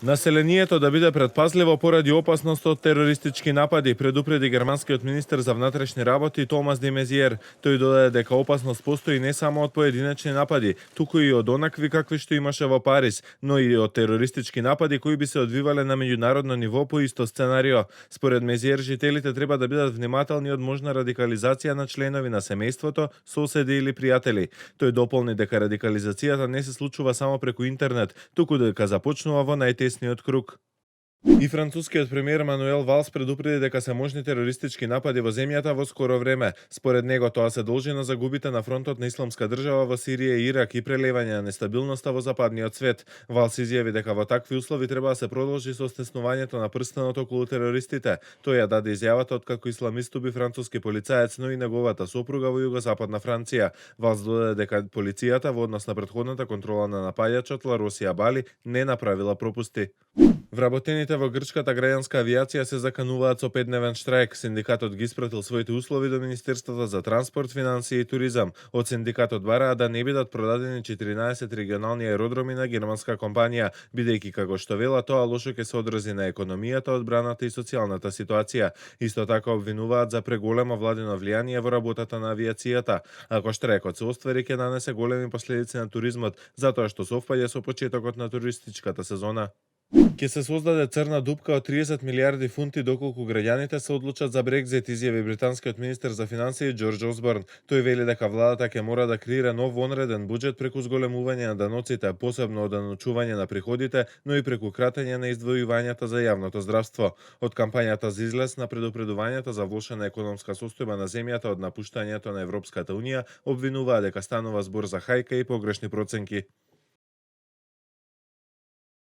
Населението да биде предпазливо поради опасност од терористички напади, предупреди германскиот министер за внатрешни работи Томас де Мезиер. Тој додаде дека опасност постои не само од поединечни напади, туку и од онакви какви што имаше во Париз, но и од терористички напади кои би се одвивале на меѓународно ниво по исто сценарио. Според Мезиер, жителите треба да бидат внимателни од можна радикализација на членови на семејството, соседи или пријатели. Тој дополни дека радикализацијата не се случува само преку интернет, туку дека започнува во најтесниот круг. И францускиот премиер Мануел Валс предупреди дека се можни терористички напади во земјата во скоро време. Според него тоа се должи на загубите на фронтот на Исламска држава во Сирија и Ирак и прелевање на нестабилноста во западниот свет. Валс изјави дека во такви услови треба да се продолжи со стеснувањето на прстенот околу терористите. Тој ја даде изјавата откако исламист уби француски полицаец, но и неговата сопруга во југозападна Франција. Валс додаде дека полицијата во однос на претходната контрола на напаѓачот Ларосија Бали не направила пропусти. Вработените во грчката граѓанска авијација се закануваат со 5-дневен штрајк. Синдикатот ги испратил своите услови до Министерството за транспорт, финансии и туризам. Од синдикатот бараат да не бидат продадени 14 регионални аеродроми на германска компанија, бидејќи како што вела тоа лошо ќе се одрази на економијата, одбраната и социјалната ситуација. Исто така обвинуваат за преголемо владино влијание во работата на авијацијата. Ако штрајкот се оствари, ќе нанесе големи последици на туризмот, затоа што совпаѓа со почетокот на туристичката сезона. Ќе се создаде црна дупка од 30 милиарди фунти доколку граѓаните се одлучат за Брекзит, изјави британскиот министер за финансии Џорџ Осборн. Тој вели дека владата ќе мора да креира нов вонреден буџет преку зголемување на даноците, посебно оданочување на приходите, но и преку кратење на издвојувањата за јавното здравство. Од кампањата за излез на предупредувањата за влошена економска состојба на земјата од напуштањето на Европската унија обвинуваа дека станува збор за хајка и погрешни проценки.